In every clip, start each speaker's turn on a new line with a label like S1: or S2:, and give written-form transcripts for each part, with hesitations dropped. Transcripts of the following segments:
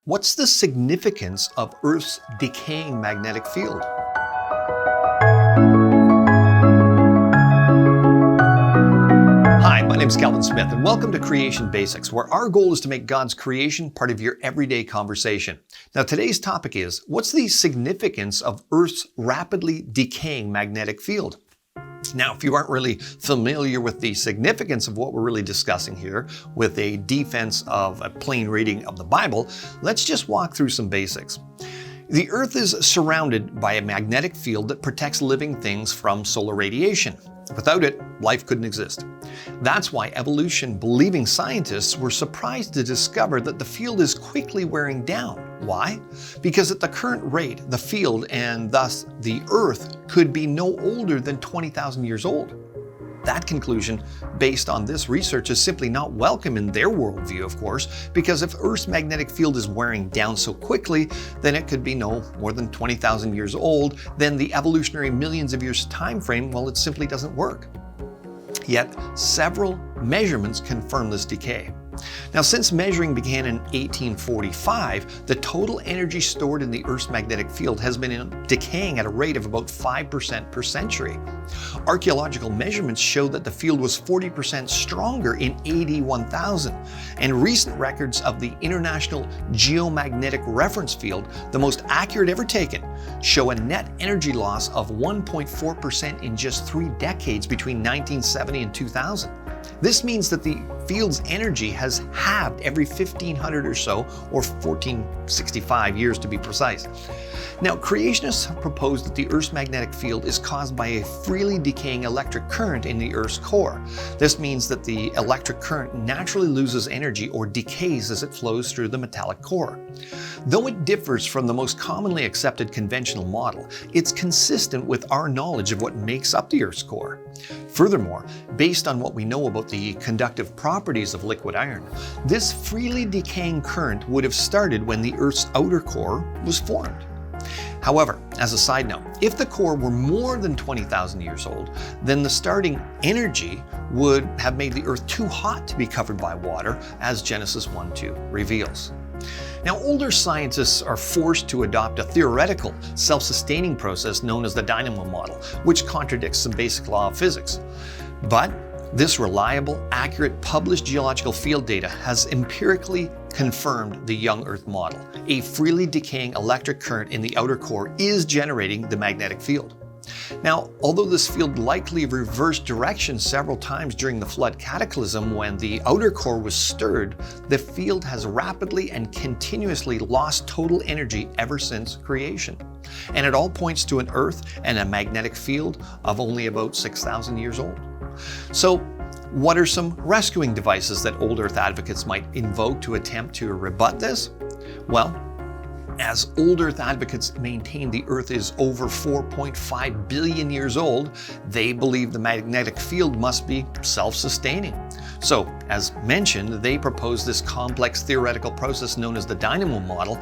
S1: What's the significance of Earth's decaying magnetic field? Hi, my name is Calvin Smith, and welcome to Creation Basics, where our goal is to make God's creation part of your everyday conversation. Now, today's topic is, what's the significance of Earth's rapidly decaying magnetic field? Now, if you aren't really familiar with the significance of what we're really discussing here with a defense of a plain reading of the Bible, let's just walk through some basics. The Earth is surrounded by a magnetic field that protects living things from solar radiation. Without it, life couldn't exist. That's why evolution-believing scientists were surprised to discover that the field is quickly wearing down. Why? Because at the current rate, the field, and thus the Earth, could be no older than 20,000 years old. That conclusion, based on this research, is simply not welcome in their worldview, of course, because if Earth's magnetic field is wearing down so quickly, then it could be no more than 20,000 years old. Then the evolutionary millions of years time frame, well, it simply doesn't work. Yet, several measurements confirm this decay. Now, since measuring began in 1845, the total energy stored in the Earth's magnetic field has been decaying at a rate of about 5% per century. Archaeological measurements show that the field was 40% stronger in AD 1000, and recent records of the International Geomagnetic Reference Field, the most accurate ever taken, show a net energy loss of 1.4% in just 3 decades between 1970 and 2000. This means that the field's energy has halved every 1500 or so, or 1465 years to be precise. Now, creationists have proposed that the Earth's magnetic field is caused by a freely decaying electric current in the Earth's core. This means that the electric current naturally loses energy or decays as it flows through the metallic core. Though it differs from the most commonly accepted conventional model, it's consistent with our knowledge of what makes up the Earth's core. Furthermore, based on what we know about the conductive properties of liquid iron, this freely decaying current would have started when the Earth's outer core was formed. However, as a side note, if the core were more than 20,000 years old, then the starting energy would have made the Earth too hot to be covered by water, as Genesis 1:2 reveals. Now, older scientists are forced to adopt a theoretical, self-sustaining process known as the dynamo model, which contradicts some basic law of physics. But this reliable, accurate, published geological field data has empirically confirmed the young Earth model. A freely decaying electric current in the outer core is generating the magnetic field. Now, although this field likely reversed direction several times during the flood cataclysm when the outer core was stirred, the field has rapidly and continuously lost total energy ever since creation. And it all points to an Earth and a magnetic field of only about 6,000 years old. So, what are some rescuing devices that old Earth advocates might invoke to attempt to rebut this? Well, as old Earth advocates maintain the Earth is over 4.5 billion years old, they believe the magnetic field must be self-sustaining. So, as mentioned, they propose this complex theoretical process known as the dynamo model,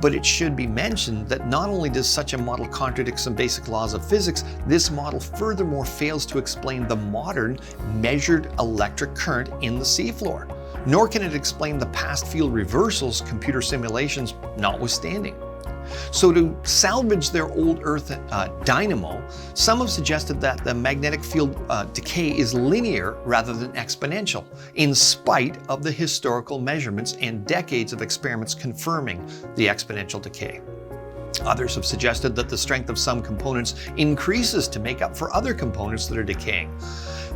S1: but it should be mentioned that not only does such a model contradict some basic laws of physics, this model furthermore fails to explain the modern measured electric current in the seafloor. Nor can it explain the past field reversals, computer simulations notwithstanding. So to salvage their old Earth dynamo, some have suggested that the magnetic field decay is linear rather than exponential, in spite of the historical measurements and decades of experiments confirming the exponential decay. Others have suggested that the strength of some components increases to make up for other components that are decaying.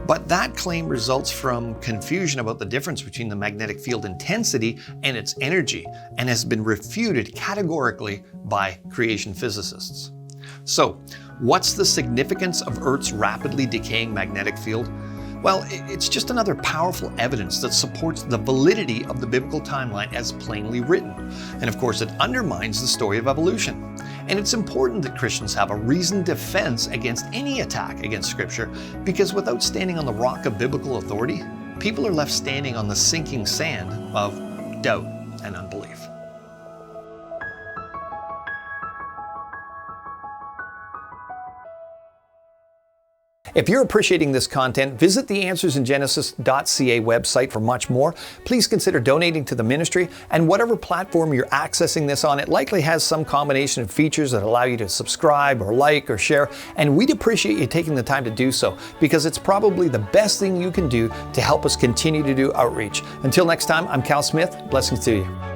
S1: But that claim results from confusion about the difference between the magnetic field intensity and its energy, and has been refuted categorically by creation physicists. So, what's the significance of Earth's rapidly decaying magnetic field? Well, it's just another powerful evidence that supports the validity of the biblical timeline as plainly written. And of course, it undermines the story of evolution. And it's important that Christians have a reasoned defense against any attack against Scripture, because without standing on the rock of biblical authority, people are left standing on the sinking sand of doubt and unbelief. If you're appreciating this content, visit the AnswersInGenesis.ca website for much more. Please consider donating to the ministry, and whatever platform you're accessing this on, it likely has some combination of features that allow you to subscribe or like or share, and we'd appreciate you taking the time to do so, because it's probably the best thing you can do to help us continue to do outreach. Until next time, I'm Cal Smith. Blessings to you.